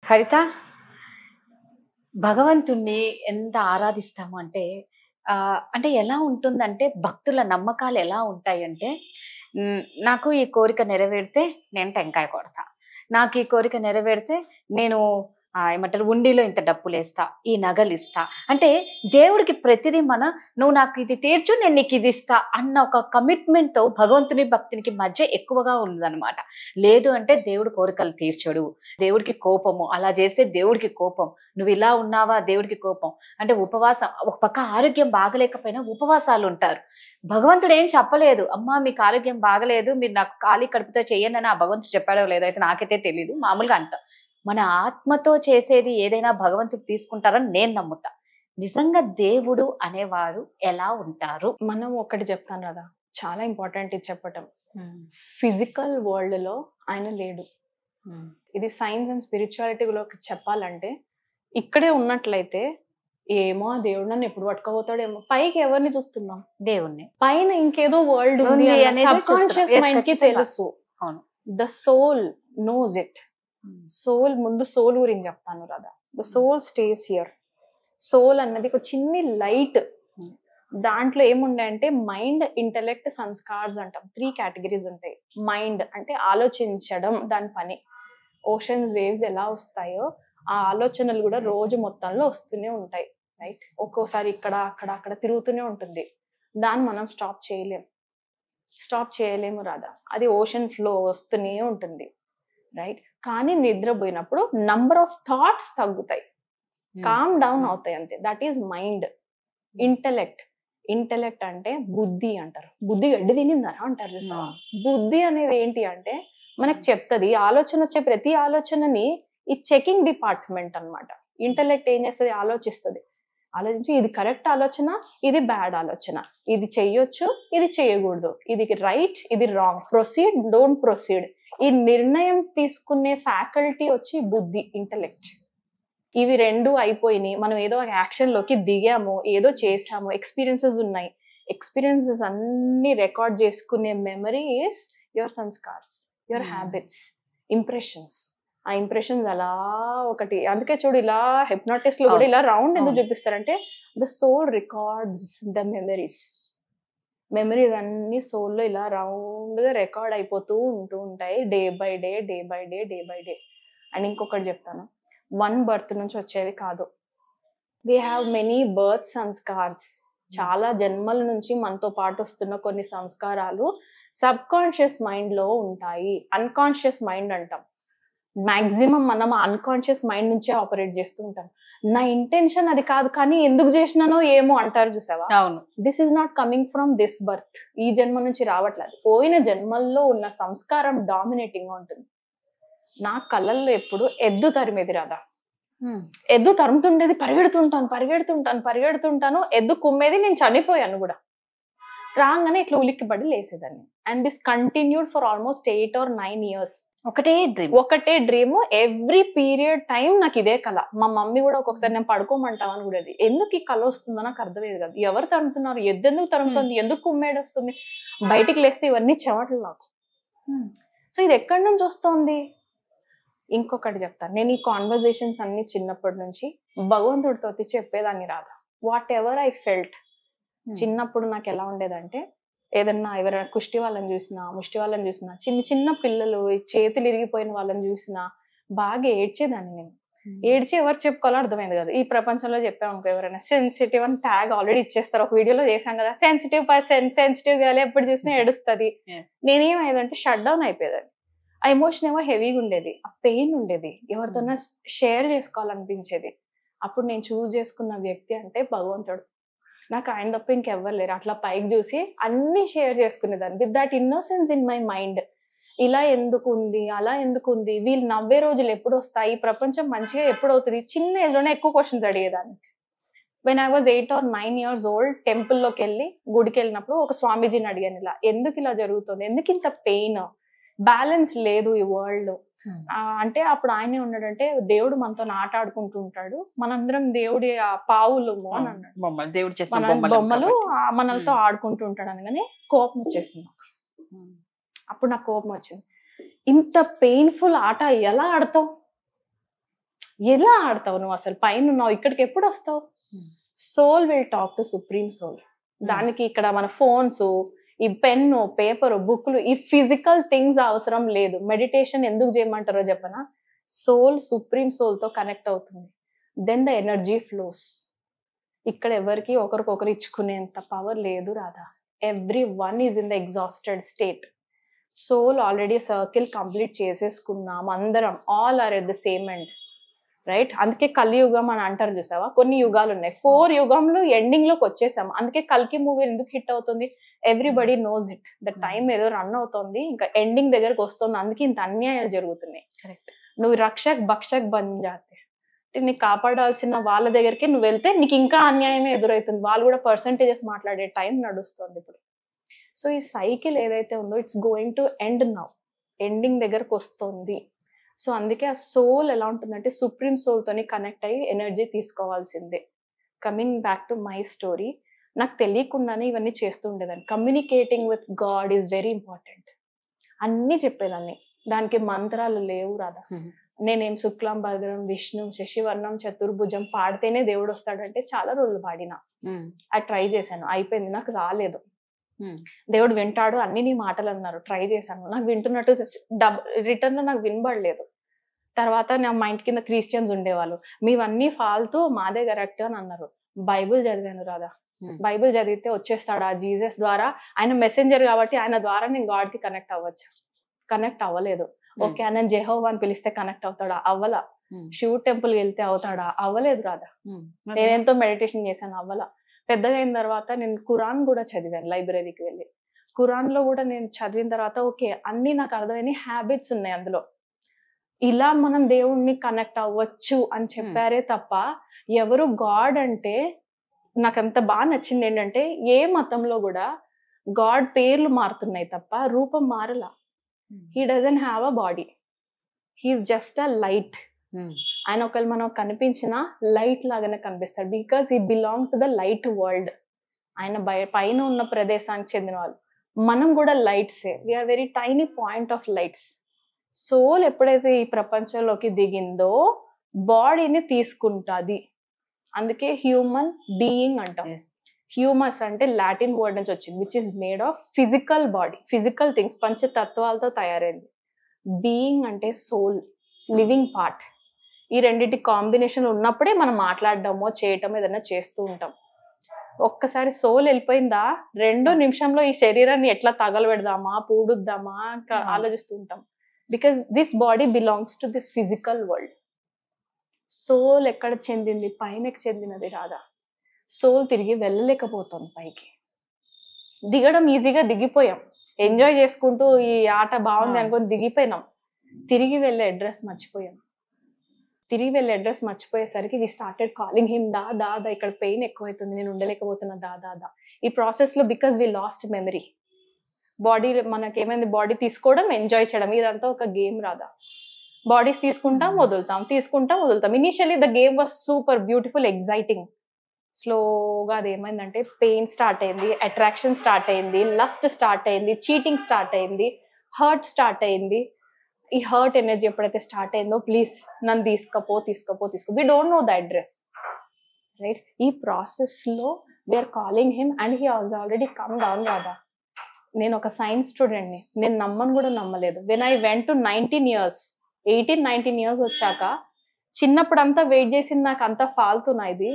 హరిత, భగవంతుణ్ణి ఎంత ఆరాధిస్తాము అంటే అంటే ఎలా ఉంటుందంటే భక్తుల నమ్మకాలు ఎలా ఉంటాయంటే నాకు ఈ కోరిక నెరవేరితే నేను టెంకాయ కొడతా. నాకు ఈ కోరిక నెరవేరితే నేను ఏమంటారు హుండీలో ఇంత డబ్బులేస్తా, ఈ నగలిస్తా. అంటే దేవుడికి ప్రతిదీ నువ్వు నాకు ఇది తీర్చు, నేను నీకు ఇది ఇస్తా అన్న ఒక కమిట్మెంట్‌తో భగవంతుని, భక్తునికి మధ్య ఎక్కువగా ఉందన్నమాట. లేదు అంటే దేవుడు కోరికలు తీర్చడు. దేవుడికి కోపము. అలా చేస్తే దేవుడికి కోపం. నువ్వు ఇలా ఉన్నావా దేవుడికి కోపం. అంటే ఉపవాసం ఒక పక్క ఆరోగ్యం బాగలేకపోయినా ఉపవాసాలుంటారు. భగవంతుడు ఏం చెప్పలేదు. అమ్మా మీకు ఆరోగ్యం బాగలేదు, మీరు నాకు ఖాళీ కడుపుతో చెయ్యండి ఆ భగవంతుడు చెప్పాడో లేదో అయితే నాకైతే తెలీదు. మామూలుగా అంటాం. మన ఆత్మతో చేసేది ఏదైనా భగవంతుడు తీసుకుంటారని నేను నమ్ముతా. నిజంగా దేవుడు అనేవారు ఎలా ఉంటారు? మనం ఒకటి చెప్తాను కదా, చాలా ఇంపార్టెంట్ ఇది చెప్పటం. ఫిజికల్ వరల్డ్ లో ఆయన లేడు. ఇది సైన్స్ అండ్ స్పిరిచువాలిటీలోకి చెప్పాలంటే ఇక్కడే ఉన్నట్లయితే ఏమో ఆ దేవుడు నన్ను ఎప్పుడు పట్టుకోబోతాడేమో. పైకి ఎవరిని చూస్తున్నాం? దేవుణ్ణి. పైన ఇంకేదో వరల్డ్ ఉంది అనేది సబ్కాన్షియస్ మైండ్ కి తెలుసు. The soul knows it. Soul ముందు సోల్ గురించి చెప్తాను Radha. The soul stays here. Soul అన్నది ఒక చిన్ని లైట్. దాంట్లో ఏముండే అంటే మైండ్, ఇంటెలెక్ట్, సంస్కార్స్ అంటాం. 3 కేటగిరీస్ ఉంటాయి. మైండ్ అంటే ఆలోచించడం, దాని పని. ఓషన్స్ వేవ్స్ ఎలా వస్తాయో ఆ ఆలోచనలు కూడా రోజు మొత్తంలో వస్తూనే ఉంటాయి. రైట్, ఒక్కోసారి ఇక్కడ అక్కడ అక్కడ తిరుగుతూనే ఉంటుంది. దాన్ని మనం స్టాప్ చేయలేము రాదా. అది ఓషన్ ఫ్లో వస్తూనే ఉంటుంది. రైట్, కానీ నిద్రపోయినప్పుడు నంబర్ ఆఫ్ థాట్స్ తగ్గుతాయి, కామ్ డౌన్ అవుతాయి అంతే. That is mind. ఇంటెలెక్ట్ అంటే బుద్ధి అంటారు. బుద్ధి గడ్డి తినిందరా అంటారు చూసా. బుద్ధి అనేది ఏంటి అంటే మనకు చెప్తుంది. ఆలోచన వచ్చే ప్రతి ఆలోచనని ఈ చెకింగ్ డిపార్ట్మెంట్ అన్నమాట. ఇంటెలెక్ట్ ఏం చేస్తుంది? ఆలోచించి ఇది కరెక్ట్ ఆలోచన, ఇది బ్యాడ్ ఆలోచన, ఇది చెయ్యొచ్చు, ఇది చేయకూడదు, ఇది రైట్, ఇది రాంగ్, ప్రొసీడ్, డోంట్ ప్రొసీడ్. ఈ నిర్ణయం తీసుకునే ఫ్యాకల్టీ వచ్చి బుద్ధి, ఇంటెలెక్ట్. ఇవి రెండు అయిపోయినాయి. మనం ఏదో ఒక యాక్షన్ లోకి దిగాము, ఏదో చేసాము, ఎక్స్పీరియన్సెస్ ఉన్నాయి. ఎక్స్పీరియన్సెస్ అన్ని రికార్డ్ చేసుకునే మెమరీ ఈస్ యువర్ సంస్కార్స్, యువర్ హ్యాబిట్స్, ఇంప్రెషన్స్. ఆ ఇంప్రెషన్స్ అలా ఒకటి. అందుకే చూడు, ఇలా హిప్నాటిస్ట్ లో కూడా ఇలా రౌండ్ ఎందుకు చూపిస్తారంటే the soul records the memories అన్ని సోల్లో ఇలా రౌండ్ గా రికార్డ్ అయిపోతూ ఉంటాయి, డే బై డే. అండ్ ఇంకొకటి చెప్తాను, 1 బర్త్ నుంచి వచ్చేవి కాదు. వీ హ్యావ్ మెనీ బర్త్ సంస్కార్స్. చాలా జన్మల నుంచి మనతో పాటు వస్తున్న కొన్ని సంస్కారాలు సబ్ కాన్షియస్ మైండ్ లో ఉంటాయి. అన్కాన్షియస్ మైండ్ అంటాం. మాక్సిమం మనం అన్కాన్షియస్ మైండ్ నుంచే ఆపరేట్ చేస్తూ ఉంటాం. నా ఇంటెన్షన్ అది కాదు, కానీ ఎందుకు చేసినానో ఏమో అంటారు చూసావా. అవును. This is not coming from this birth. ఈ జన్మ నుంచి రావట్లేదు. పోయిన జన్మల్లో ఉన్న సంస్కారం డామినేటింగ్ గా ఉంటుంది. నా కళ్ళల్లో ఎప్పుడు ఎద్దు తరిమేది రాదా. ఎద్దు తరుముతుండేది, పరిగెడుతుంటాను. ఎద్దు కుమ్మేది, నేను చనిపోయాను కూడా. రాగానే ఇట్లా ఉలిక్కిపడి లేసేదాన్ని. And this continued for almost 8 or 9 years. ఒకటే డ్రీమ్ ఎవ్రీ పీరియడ్ టైం. నాకు ఇదే కళ. మా మమ్మీ కూడా ఒక్కొక్కసారి నేను పడుకోమంటావని కూడా, ఎందుకు ఈ కళ వస్తుందో నాకు అర్థమయ్యేది కాదు. ఎవరు తరుముతున్నారు, ఎద్దు ఎందుకు తరుముతుంది, ఎందుకు కుమ్మేడు వస్తుంది, బయటికి లేస్తే ఇవన్నీ చెమటలు నాకు. సో ఇది ఎక్కడి నుంచి వస్తుంది? ఇంకొకటి చెప్తాను. నేను ఈ కాన్వర్జేషన్స్ అన్ని చిన్నప్పటి నుంచి భగవంతుడితో చెప్పేదాన్ని రాదా. What ever I felt. చిన్నప్పుడు నాకు ఎలా ఉండేదంటే, ఏదన్నా ఎవరైనా ముష్టి వాళ్ళని చూసినా, చిన్న పిల్లలు చేతులు ఇరిగిపోయిన వాళ్ళని చూసినా బాగా ఏడ్చేదాన్ని నేను. ఏడ్చి ఎవరు చెప్పుకోవాలో అర్థమైంది కదా. ఈ ప్రపంచంలో చెప్పామనుకో, ఎవరైనా సెన్సిటివ్ అని ట్యాగ్ ఆల్రెడీ ఇచ్చేస్తారు. ఒక వీడియోలో చేశాం కదా, సెన్సిటివ్ గా ఎప్పుడు చూసినా ఏడుస్తుంది. నేనేమైందంటే షట్ డౌన్ అయిపోయేదాన్ని. ఆ ఎమోషన్ ఏమో హెవీగా ఉండేది, ఆ పెయిన్ ఉండేది, ఎవరితోనా షేర్ చేసుకోవాలనిపించేది. అప్పుడు నేను చూస్ చేసుకున్న వ్యక్తి అంటే భగవంతుడు. నాకు ఆయన తప్ప ఇంకెవ్వరు లేరు. అట్లా పైకి చూసి అన్ని షేర్ చేసుకునేదాన్ని with that innocence in my mind. ఇలా ఎందుకు ఉంది, అలా ఎందుకు ఉంది, వీళ్ళు నవ్వే రోజులు ఎప్పుడు వస్తాయి, ప్రపంచం మంచిగా ఎప్పుడు అవుతుంది. చిన్న ఏజ్ లోనే ఎక్కువ క్వశ్చన్స్ అడిగేదాన్ని. When I was 8 or 9 years old, టెంపుల్లోకి వెళ్ళి గుడికి వెళ్ళినప్పుడు ఒక స్వామీజీని అడిగాను, ఇలా ఎందుకు ఇలా జరుగుతుంది, ఎందుకు ఇంత పెయిన్, బ్యాలెన్స్ లేదు ఈ వరల్డ్. అంటే అప్పుడు ఆయనే ఉన్నాడంటే, దేవుడు మనతో ఆట ఆడుకుంటూ ఉంటాడు, మనందరం దేవుడి పావులము అని అన్నాడు. బొమ్మలు మనలతో ఆడుకుంటూ ఉంటాడు అనగానే కోపం వచ్చేసింది. అప్పుడు నాకు కోపం వచ్చింది. ఇంత పెయిన్ఫుల్ ఆట ఎలా ఆడతావు, ఎలా ఆడతావు నువ్వు? అసలు పైన ఉన్నావు, ఇక్కడికి ఎప్పుడు వస్తావు? Soul will talk to supreme soul. దానికి ఇక్కడ మన ఫోన్స్, ఈ పెన్ను, పేపర్, బుక్లు, ఈ ఫిజికల్ థింగ్స్ అవసరం లేదు. మెడిటేషన్ ఎందుకు చేయమంటారో చెప్పనా? సోల్ సుప్రీం సోల్ తో కనెక్ట్ అవుతుంది. Then the energy flows. ఇక్కడ ఎవరికి ఒకరికొకరు ఇచ్చుకునేంత పవర్ లేదు Radha. Every one is in the exhausted state. Soul already circle complete చేసేసుకున్నాం అందరం. All are at the same end, right? అందుకే కలియుగం అని అంటారు చూసావా? కొన్ని యుగాలు ఉన్నాయి. 4 యుగంలో ఎండింగ్ లోకి వచ్చేసాం. అందుకే కల్కి మూవీ ఎందుకు హిట్ అవుతుంది? Everybody knows it. The time ఏదో రన్ అవుతుంది, ఇంకా ఎండింగ్ దగ్గరకు వస్తుంది. అందుకే ఇంత అన్యాయాలు జరుగుతున్నాయి. కరెక్ట్. నువ్వు రక్షక్ భక్షక్ బన్ జాతే, నీకు కాపాడాల్సిన వాళ్ళ దగ్గరికి నువ్వు వెళ్తే నీకు ఇంకా అన్యాయమే ఎదురవుతుంది. వాళ్ళు కూడా పర్సంటేజెస్ మాట్లాడే టైం నడుస్తుంది ఇప్పుడు. సో ఈ సైకిల్ ఏదైతే ఉందో it's going to end now. Ending దగ్గరకు వస్తుంది. సో అందుకే ఆ సోల్ ఎలా ఉంటుందంటే సుప్రీం సోల్ తోని కనెక్ట్ అయ్యి ఎనర్జీ తీసుకోవాల్సిందే. Coming back to my story, నాకు తెలియకుండానే ఇవన్నీ చేస్తూ ఉండేదాన్ని. Communicating with God is very important. అన్నీ చెప్పేదాన్ని. దానికి మంత్రాలు లేవు రాదా. నేనేం శుక్లాం భద్రం విష్ణు శశివర్ణం చతుర్భుజం పాడితేనే దేవుడు వస్తాడంటే చాలా రోజులు పాడినా. అది ట్రై చేశాను, అయిపోయింది, నాకు రాలేదు. దేవుడు వింటాడు అన్ని నీ మాటలు అన్నారు, ట్రై చేశాను, నాకు వింటున్నట్టు రిటర్న్ లో నాకు వినబడలేదు. తర్వాత మా ఇంటి కింద క్రిస్టియన్స్ ఉండేవాళ్ళు, మీవన్నీ ఫాల్తూ మాదే కరెక్ట్ అని అన్నారు. బైబుల్ చదివాను రాదా. బైబుల్ చదివితే వచ్చేస్తాడా జీసస్ ద్వారా? ఆయన మెసెంజర్ కాబట్టి ఆయన ద్వారా నేను గాడ్ కి కనెక్ట్ అవ్వచ్చు. కనెక్ట్ అవ్వలేదు. ఓకే, ఆయన జెహోవా అని పిలిస్తే కనెక్ట్ అవుతాడా? అవ్వలా. శివ టెంపుల్ వెళ్తే అవుతాడా? అవ్వలేదు రాదా. నేనెంతో మెడిటేషన్ చేశాను, అవ్వలా. పెద్దగా అయిన తర్వాత నేను ఖురాన్ కూడా చదివాను లైబ్రరీకి వెళ్ళి. ఖురాన్ లో కూడా నేను చదివిన తర్వాత ఓకే అన్ని నాకు అర్థమైన హ్యాబిట్స్ ఉన్నాయి అందులో. ఇలా మనం దేవుణ్ణి కనెక్ట్ అవ్వచ్చు అని చెప్పారే తప్ప ఎవరు గాడ్ అంటే నాకు అంత బాగా నచ్చింది ఏంటంటే ఏ మతంలో కూడా గాడ్ పేర్లు మారుతున్నాయి తప్ప రూపం మారలా. He doesn't have a body, he is just a light. ఆయన ఒకవేళ మనం కనిపించిన లైట్ లాగానే కనిపిస్తాడు, because he belong to the light world. ఆయన పైన ఉన్న ప్రదేశానికి చెందిన వాళ్ళు. మనం కూడా లైట్సే, we are very tiny point of lights. Soul ఎప్పుడైతే ఈ ప్రపంచంలోకి దిగిందో బాడీని తీసుకుంటుంది. అందుకే హ్యూమన్ బీయింగ్ అంటాం. హ్యూమస్ అంటే లాటిన్ వర్డ్ నుంచి వచ్చింది, which is made of physical body, physical things, పంచతత్వాలతో తయారైంది. బీయింగ్ అంటే సోల్, లివింగ్ పార్ట్. ఈ రెండింటి కాంబినేషన్ ఉన్నప్పుడే మనం మాట్లాడడమో చేయటమో ఏదైనా చేస్తూ ఉంటాం. ఒక్కసారి సోల్ వెళ్ళిపోయిందా 2 నిమిషంలో ఈ శరీరాన్ని ఎట్లా తగలబెడదామా పూడుద్దామా ఆలోచిస్తూ ఉంటాం. Because this body belongs to this physical world. Soul ఎక్కడ చెందింది? పైనకి చెందినది రాదా. సోల్ తిరిగి వెళ్ళలేకపోతాం పైకి. దిగడం ఈజీగా దిగిపోయాం, ఎంజాయ్ చేసుకుంటూ ఈ ఆట బాగుంది అనుకొని దిగిపోయినాం. తిరిగి వెళ్ళే అడ్రస్ మర్చిపోయాం. తిరిగి వెళ్ళే అడ్రస్ మర్చిపోయేసరికి వి స్టార్టెడ్ కాలింగ్ హిమ్ దా దా దా, ఇక్కడ పెయిన్ ఎక్కువైతుంది, నేను ఉండలేకపోతున్నా దా దా దా. ఈ ప్రాసెస్ లో because we lost memory. Body మనకేమైంది, బాడీ తీసుకోవడం ఎంజాయ్ చేయడం, ఇదంతా ఒక గేమ్ రాదా. బాడీస్ తీసుకుంటాం వదులుతాం, తీసుకుంటాం వదులుతాం. Initially the game was super beautiful exciting. స్లోగా అది ఏమైందంటే పెయిన్ స్టార్ట్ అయింది, అట్రాక్షన్ స్టార్ట్ అయింది, లస్ట్ స్టార్ట్ అయింది, చీటింగ్ స్టార్ట్ అయింది, హర్ట్ స్టార్ట్ అయింది. ఈ హర్ట్ ఎనర్జీ ఎప్పుడైతే స్టార్ట్ అయిందో ప్లీజ్ నన్ను తీసుకో. We don't know the address, right? ఈ ప్రాసెస్ లో we are calling him and he has already come down రాదా. నేను ఒక సైన్స్ స్టూడెంట్ని, నేను నమ్మను కూడా నమ్మలేదు. When I went to 19 years 18-19 years వచ్చాక చిన్నప్పుడు అంతా వెయిట్ చేసింది నాకు అంతా ఫాల్తున్నా ఇది.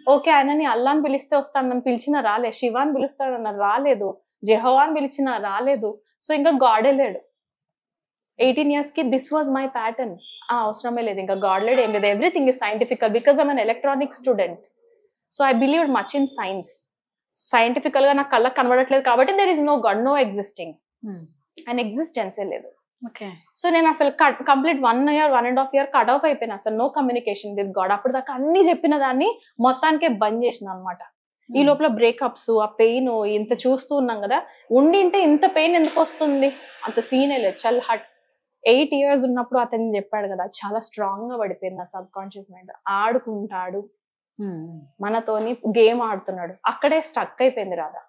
ఓకే ఆయనని అల్లాని పిలిస్తే వస్తాను, నన్ను పిలిచినా రాలేదు. శివాని పిలుస్తాడన్న రాలేదు, జెహోవాని పిలిచినా రాలేదు. సో ఇంకా గాడే లేడు. 18 years కి దిస్ వాజ్ మై ప్యాటర్న్. అవసరమే లేదు, ఇంకా గాడ్ లేడు, ఏం లేదు. Everything is scientifical because I'm an electronic student. So I believe much in science. Scientifical గా నాకు కళ్ళకి కనబడట్లేదు కాబట్టి there is no God, no existing. And ఎగ్జిస్టెన్సే లేదు. సో నేను అసలు complete 1 year 1.5 year cut off అయిపోయినా. అసలు నో కమ్యూనికేషన్ విత్ గాడ్. అప్పుడు దాకా అన్ని చెప్పిన దాన్ని మొత్తానికే బంద్ చేసిన అనమాట. ఈ లోపల బ్రేకప్స్, ఆ పెయిన్ ఇంత చూస్తూ ఉన్నాం కదా, ఉండింటే ఇంత పెయిన్ ఎందుకు వస్తుంది? అంత సీనే లేదు. చల్ హట్. 8 years ఉన్నప్పుడు అతను చెప్పాడు కదా, చాలా స్ట్రాంగ్ గా పడిపోయింది నా సబ్ కాన్షియస్ మైండ్. ఆడుకుంటాడు, మనతోని గేమ్ ఆడుతున్నాడు, అక్కడే స్టక్ అయిపోయింది Radha.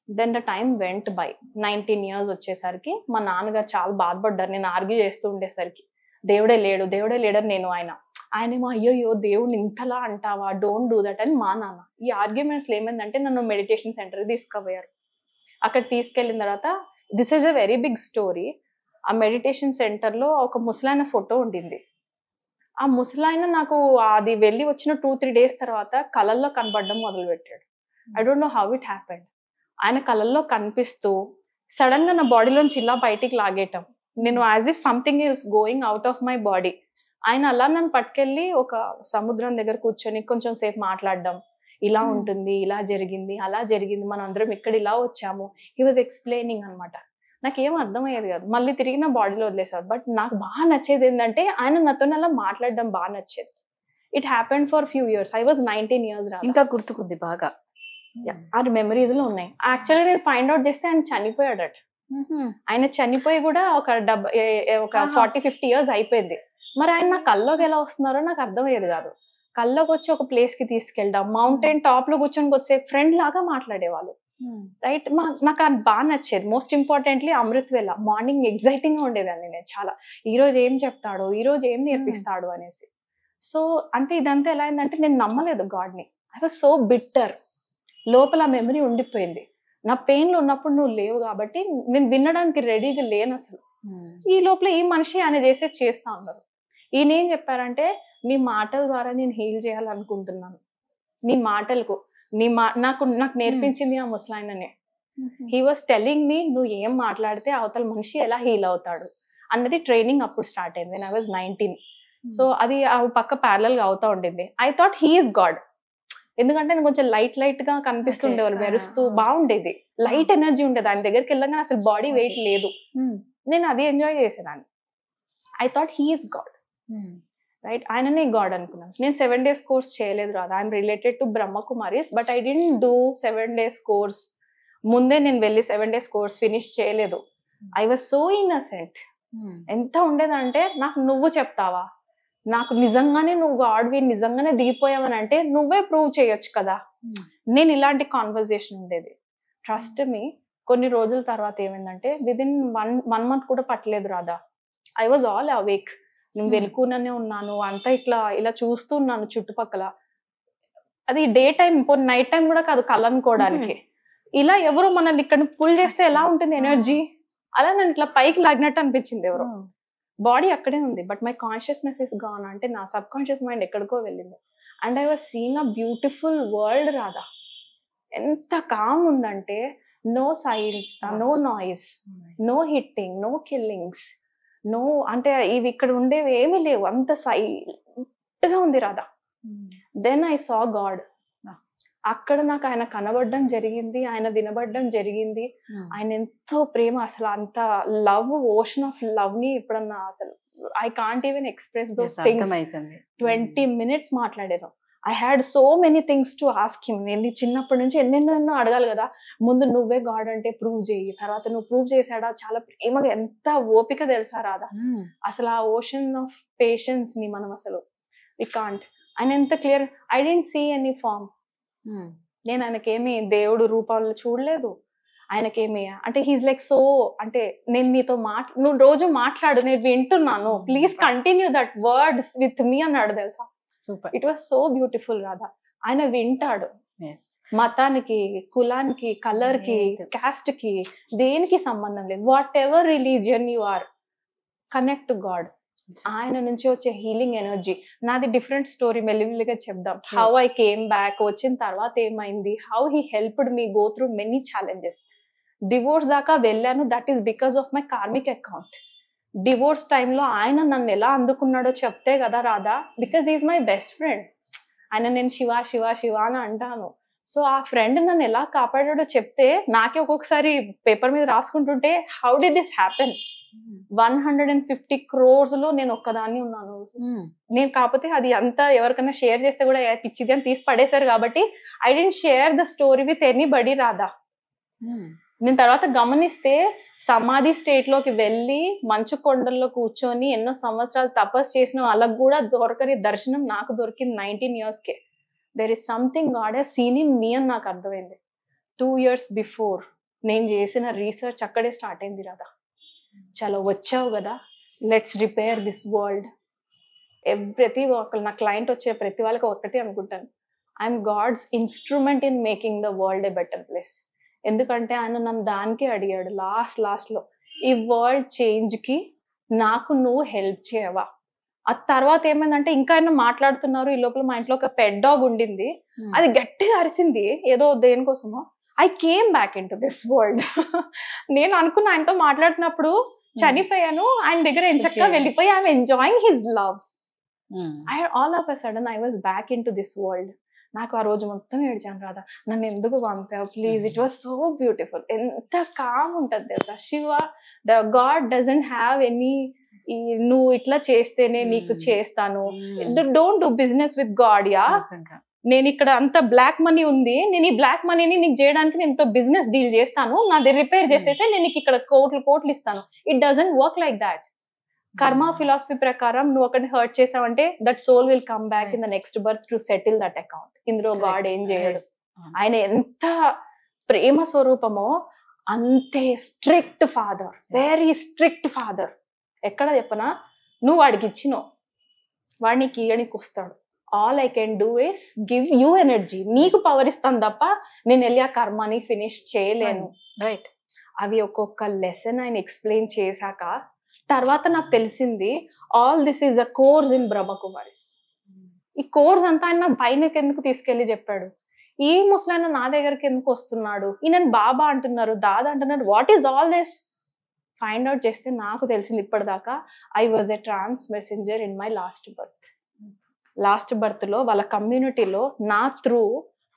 Then the time went by. 19 years వచ్చేసరికి మా నాన్నగారు చాలా బాధపడ్డారు. నేను ఆర్గ్యూ చేస్తూ ఉండేసరికి దేవుడే లేడు దేవుడే లేడని నేను ఆయన ఆయనేమో అయ్యో దేవుడిని ఇంతలా అంటావా, డోంట్ డూ దట్ అని మా నాన్న. ఈ ఆర్గ్యుమెంట్స్లో ఏమైందంటే నన్ను మెడిటేషన్ సెంటర్కి తీసుకుపోయారు. అక్కడ తీసుకెళ్ళిన తర్వాత this is a very big story. ఆ మెడిటేషన్ సెంటర్లో ఒక ముసలాయన ఫోటో ఉండింది. ఆ ముసలాయన నాకు అది వెళ్ళి వచ్చిన 2-3 days తర్వాత కళల్లో కనబడడం మొదలుపెట్టాడు. I don't know how it happened. ఆయన కళల్లో కనిపిస్తూ సడన్ గా నా బాడీలోంచి ఇలా బయటికి లాగేయటం, నేను as if something is going out of my body. ఆయన అలా నన్ను పట్టుకెళ్ళి ఒక సముద్రం దగ్గర కూర్చొని కొంచెం సేపు మాట్లాడడం, ఇలా ఉంటుంది, ఇలా జరిగింది, అలా జరిగింది, మనం అందరం ఇక్కడ ఇలా వచ్చాము. హీ వాజ్ ఎక్స్ప్లెయినింగ్ అనమాట. నాకేం అర్థమయ్యేది కాదు. మళ్ళీ తిరిగి నా బాడీలో వదిలేసాడు. బట్ నాకు బాగా నచ్చేది ఏంటంటే ఆయన నాతో అలా మాట్లాడడం బాగా నచ్చేది. It happened for few years. I was 19 years. ఇంకా గుర్తుకుంది బాగా. ఆ మెమరీస్ లో ఉన్నాయి. యాక్చువల్లీ నేను ఫైండ్ అవుట్ చేస్తే ఆయన చనిపోయాడట. ఆయన చనిపోయి కూడా ఒక 40-50 years అయిపోయింది. మరి ఆయన నా కల్లోకి ఎలా వస్తున్నారో నాకు అర్థమయ్యేది కాదు. కల్లోకి వచ్చి ఒక ప్లేస్ కి తీసుకెళ్ళడం, మౌంటైన్ టాప్ లో కూర్చొని కొద్దిసేపు ఫ్రెండ్ లాగా మాట్లాడేవాళ్ళు. రైట్, నాకు అది బాగా నచ్చేది. మోస్ట్ ఇంపార్టెంట్లీ అమృత్ వేళ మార్నింగ్ ఎగ్జైటింగ్ గా ఉండేదాన్ని నేను చాలా. ఈ రోజు ఏం చెప్తాడు, ఈ రోజు ఏం నేర్పిస్తాడు అనేసి. సో అంటే ఇదంతా ఎలా అయిందంటే నేను నమ్మలేదు గాడ్ని. I was so bitter. లోపల మెమరీ ఉండిపోయింది. నా పెయిన్ లో ఉన్నప్పుడు నువ్వు లేవు కాబట్టి నేను వినడానికి రెడీగా లేను అసలు. ఈ లోపల ఈ మనిషి ఆయన చేస్తా ఉన్నారు. ఈయన ఏం చెప్పారంటే, నీ మాటల ద్వారా నేను హీల్ చేయాలనుకుంటున్నాను. నీ మాటలకు నాకు నేర్పించింది ఆ ముసలాయననే. హీ వాస్ టెల్లింగ్ మీ, నువ్వు ఏం మాట్లాడితే అవతల మనిషి ఎలా హీల్ అవుతాడు అన్నది ట్రైనింగ్ అప్పుడు స్టార్ట్ అయింది. I was 19. సో అది ఆ పక్క ప్యారలల్ గా అవుతా ఉండింది. I thought he is God. ఎందుకంటే నేను కొంచెం లైట్ గా కనిపిస్తుండేవాళ్ళు, మెరుస్తూ బాగుండేది, లైట్ ఎనర్జీ ఉండేది. ఆయన దగ్గరికి వెళ్ళగానే అసలు బాడీ వెయిట్ లేదు. నేను అది ఎంజాయ్ చేసేదాన్ని. I thought he is God. Right, ఆయననే గాడ్ అనుకున్నాను. నేను 7 days కోర్స్ చేయలేదు రాదా. I'm related to Brahma Kumaris, but I didn't do 7 days course. ముందే నేను వెళ్ళి 7 days కోర్స్ ఫినిష్ చేయలేదు. I was so innocent. ఎంత ఉండేదంటే, నాకు నువ్వు చెప్తావా, నాకు నిజంగానే నువ్వు గాడ్వి, నిజంగానే దిగిపోయావని అంటే నువ్వే ప్రూవ్ చేయొచ్చు కదా. నేను ఇలాంటి కాన్వర్జేషన్ ఉండేది. ట్రస్ట్ మీ, కొన్ని రోజుల తర్వాత ఏమైందంటే, విదిన్ 1 month కూడా పట్టలేదు రాదా, ఐ వాజ్ ఆల్ అవేక్. నేను వెనుకునే ఉన్నాను, అంతా ఇలా చూస్తూ ఉన్నాను చుట్టుపక్కల. అది డే టైం, నైట్ టైం కూడా కాదు, కళ్ళు అనుకోవడానికి. ఇలా ఎవరో మనల్ని ఇక్కడ పుల్ చేస్తే ఎలా ఉంటుంది ఎనర్జీ, అలా నన్ను ఇట్లా పైకి లాగినట్టు అనిపించింది ఎవరో. బాడీ అక్కడే ఉంది, but my consciousness is gone. అంటే నా సబ్ కాన్షియస్ మైండ్ ఎక్కడికో వెళ్ళింది. And I was seeing a beautiful world Radha. ఎంత కామ్ ఉందంటే, no science, no noise, no hitting, no killings, no అంటే ఇవి ఇక్కడ ఉండేవి ఏమీ లేవు. అంత సైలెంట్ గా ఉంది Radha. Then I saw God. అక్కడ నాకు ఆయన కనబడడం జరిగింది, ఆయన వినబడడం జరిగింది. ఆయన ఎంతో ప్రేమ, అసలు అంత లవ్, ఓషన్ ఆఫ్ లవ్ ని ఎప్పుడన్నా అసలు I can't even express those things. 20 minutes మాట్లాడాను. I had so many things to ask him. నేను చిన్నప్పటి నుంచి ఎన్నెన్నో అడగాలి కదా. ముందు నువ్వే గాడ్ అంటే ప్రూవ్ చేయి, తర్వాత నువ్వు ప్రూవ్ చేశాడా, చాలా ప్రేమగా, ఎంత ఓపిక తెలుసా రాదా. అసలు ఆ ఓషన్ ఆఫ్ పేషెన్స్ ని మనం అసలు వి కాంట్. ఆయన ఎంత clear. I don't see any form. నేను ఆయనకేమి దేవుడు రూపంలో చూడలేదు. ఆయనకేమి అంటే హీస్ లైక్ సో, అంటే నేను నీతో నువ్వు రోజు మాట్లాడు, నేను వింటున్నాను, please continue that words with me అన్నాడు తెలుసా. It was so beautiful Radha. ఆయన వింటాడు. మతానికి, కులానికి, కలర్ కి, కాస్ట్ కి, దేనికి సంబంధం లేదు. Whatever religion you are, connect to God. ఆయన నుంచి వచ్చే హీలింగ్ ఎనర్జీ. నాది డిఫరెంట్ స్టోరీ, మెల్లిమెల్లిగా చెప్దాం. హౌ ఐ కేమ్ బ్యాక్, వచ్చిన తర్వాత ఏమైంది, how he helped me go through many challenges. Divorce దాకా వెళ్ళాను, that is because of my karmic account. Divorce టైంలో ఆయన నన్ను ఎలా అందుకున్నాడో చెప్తే కదా Radha, because is my best friend. ఆయన నేను శివ శివ శివ అని అంటాను. సో ఆ ఫ్రెండ్ నన్ను ఎలా కాపాడాడో చెప్తే నాకే ఒక్కొక్కసారి పేపర్ మీద రాసుకుంటుంటే, how did this happen. 150 crores లో నేను ఒక్కదాన్ని ఉన్నాను. నేను కాకపోతే అది అంతా ఎవరికైనా షేర్ చేస్తే కూడా పిచ్చిది అని తీసి పడేశారు కాబట్టి I don't share the story with anybody Radha. నేను తర్వాత గమనిస్తే సమాధి స్టేట్ లోకి వెళ్ళి మంచు కొండల్లో కూర్చొని ఎన్నో సంవత్సరాలు తపస్సు చేసిన వాళ్ళకు కూడా దొరకని దర్శనం నాకు దొరికింది 19 years K. There is something God has scene in me అని నాకు అర్థమైంది. 2 years బిఫోర్ నేను చేసిన రీసెర్చ్ అక్కడే స్టార్ట్ అయింది రాధా. చలో వచ్చావు కదా, లెట్స్ రిపేర్ దిస్ వరల్డ్. ప్రతి ఒక్కరు నా క్లయింట్ వచ్చే ప్రతి వాళ్ళకి ఒకటి అనుకుంటాను, I'm God's instrument in making the world a better place. ఎందుకంటే ఆయన నన్ను దానికి అడిగాడు లాస్ట్లో, ఈ వరల్డ్ చేంజ్కి నాకు నువ్వు హెల్ప్ చేయవా. ఆ తర్వాత ఏమైందంటే ఇంకా ఆయన మాట్లాడుతున్నారు, ఈ లోపల మా ఇంట్లో ఒక పెట్ డాగ్ ఉండింది, అది గట్టిగా అరిసింది ఏదో దేనికోసమో. I came back in to this world. నేను అనుకున్న ఆయనతో మాట్లాడుతున్నప్పుడు చనిపోయాను, ఆయన దగ్గర ఎంచక్కా వెళ్ళిపోయి I'm enjoying his love. All of a sudden I was back in to this world. నాకు ఆ రోజు మొత్తం ఏడ్చాను, రాధా నన్ను ఎందుకు పంపావు please, it was so beautiful. ఎంత కామ్ ఉంటుంది తెలుసా. Shiva, the God doesn't have any నువ్వు ఇట్లా చేస్తేనే నీకు చేస్తాను, don't do business with God. Yeah, నేను ఇక్కడ అంత బ్లాక్ మనీ ఉంది, నేను ఈ బ్లాక్ మనీని నీకు చేయడానికి నేను బిజినెస్ డీల్ చేస్తాను, నాది రిపేర్ చేసేసి నేను నీకు ఇక్కడ కోట్లు ఇస్తాను. It doesn't work like that. Karma philosophy ప్రకారం నువ్వు ఒకటి హర్ట్ చేసావంటే that soul will come back in the next birth to settle that account. ఇందులో గాడ్ ఏం చేయడు. ఆయన ఎంత ప్రేమ స్వరూపమో అంతే strict father, very strict father. ఎక్కడ చెప్పనా, నువ్వు వాడికి ఇచ్చినావు, వాడిని ఇయ్యడానికి వస్తాడు. All I can do is give you energy. నీకు పవర్ ఇస్తాను తప్ప నేను వెళ్ళి ఆ కర్మని ఫినిష్ చేయలేను. రైట్. అవి ఒక్కొక్క లెసన్ ఆయన ఎక్స్ప్లెయిన్ చేశాక తర్వాత నాకు తెలిసింది, all this is a course in Brahma Kumaris. ఈ కోర్స్ అంతా ఆయన పైనకి ఎందుకు తీసుకెళ్లి చెప్పాడు, ఈ ముసలాయన నా దగ్గరికి ఎందుకు వస్తున్నాడు, ఈయన బాబా అంటున్నారు, దాదా అంటున్నారు, what is all this. Find out చేస్తే నాకు తెలిసింది ఇప్పటిదాకా, I was a trance messenger in my last birth లో వాళ్ళ కమ్యూనిటీలో నా త్రూ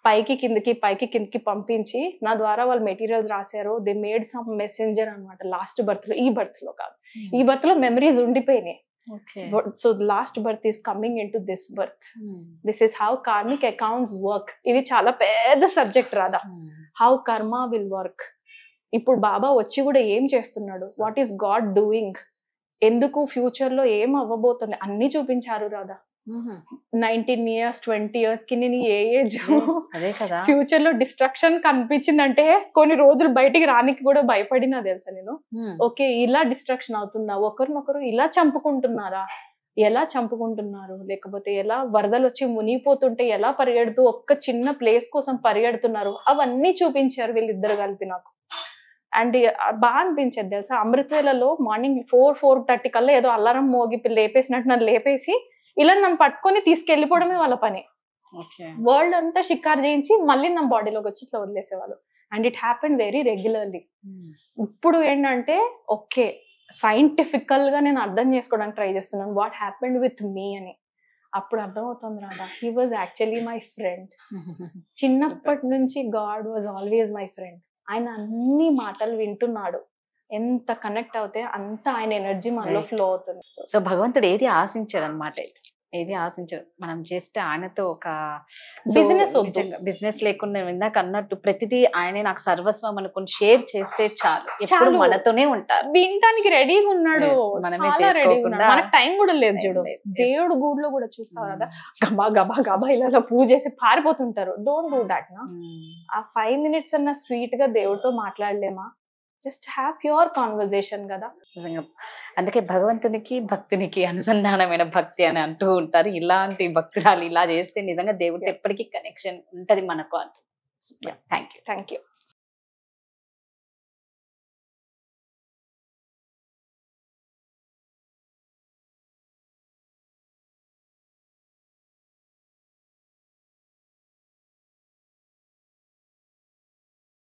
పైకి కిందకి పంపించి నా ద్వారా వాళ్ళు మెటీరియల్స్ రాశారు. దే మేడ్ సమ్ మెసెంజర్ అనమాట లాస్ట్ బర్త్ లో. ఈ బర్త్ లో కాదు, ఈ బర్త్ లో మెమరీస్ ఉండిపోయినాయి. So last birth is coming in to this birth. This is how karmic accounts work. ఇది చాలా పెద్ద సబ్జెక్ట్ రాదా, హౌ కర్మ విల్ వర్క్. ఇప్పుడు బాబా వచ్చి కూడా ఏం చేస్తున్నాడు, వాట్ ఈస్ గాడ్ డూయింగ్, ఎందుకు ఫ్యూచర్ లో ఏం అవ్వబోతుంది అన్ని చూపించారు రాదా. 19 years 20 years కి నేను ఏ ఏజ్ ఫ్యూచర్ లో డిస్ట్రక్షన్ కనిపించిందంటే కొన్ని రోజులు బయటికి రానికి కూడా భయపడినా తెలుసా నేను. ఓకే, ఇలా డిస్ట్రక్షన్ అవుతుందా, ఒకరినొకరు ఇలా చంపుకుంటున్నారా, ఎలా చంపుకుంటున్నారు, లేకపోతే ఎలా వరదలు వచ్చి మునిగిపోతుంటే ఎలా పరిగెడుతూ ఒక్క చిన్న ప్లేస్ కోసం పరిగెడుతున్నారు, అవన్నీ చూపించారు వీళ్ళిద్దరు కలిపి నాకు. అండ్ బాగా అనిపించేది తెలుసా, అమృతవేళలో మార్నింగ్ 4-4:30 కల్లా ఏదో అలారం మోగి లేపేసినట్టు నన్ను లేపేసి ఇలా నన్ను పట్టుకొని తీసుకెళ్ళిపోవడమే వాళ్ళ పని. వరల్డ్ అంతా షికార్ చేయించి మళ్ళీ నా బాడీలోకి వచ్చి ఇట్లా వదిలేసేవాళ్ళు. And it happen very regularly. ఇప్పుడు ఏంటంటే ఓకే, సైంటిఫికల్ గా నేను అర్థం చేసుకోవడానికి ట్రై చేస్తున్నాను వాట్ హ్యాపెండ్ విత్ మీ అని. అప్పుడు అర్థమవుతుంది రాదా, he was actually my friend. చిన్నప్పటి నుంచి God was always my friend. ఆయన అన్ని మాటలు వింటున్నాడు, ఎంత కనెక్ట్ అవుతే అంత ఆయన ఎనర్జీ మనలో ఫ్లో అవుతుంది. సో భగవంతుడు ఏది ఆశించాడు అనమాట, ఏది ఆశించాడు. మనం జస్ట్ ఆయనతో ఒక బిజినెస్ లేకుండా ఇందాక అన్నట్టు ప్రతిదీ ఆయనే నాకు సర్వస్వం అనుకుని షేర్ చేస్తే చాలు, ఎప్పుడు మనతోనే ఉంటారు. వినటానికి రెడీగా ఉన్నాడు, మనకు టైం కూడా లేదు చూడు. దేవుడు గూడ్లో కూడా చూస్తావు కదా, గబా గబా గబా ఇలా పూజ చేసి పారిపోతుంటారు. డోంట్ డూ దాట్ నా. ఆ 5 minutes అన్న స్వీట్ గా దేవుడితో మాట్లాడలేమా, జస్ట్ హ్యావ్ ప్యూర్ కాన్వర్జేషన్ కదా. నిజంగా అందుకే భగవంతునికి భక్తునికి అనుసంధానమైన భక్తి అని అంటూ ఉంటారు. ఇలాంటి భక్తురాలు ఇలా చేస్తే నిజంగా దేవుడితో ఎప్పటికీ కనెక్షన్ ఉంటది మనకు అంటూ. Thank you.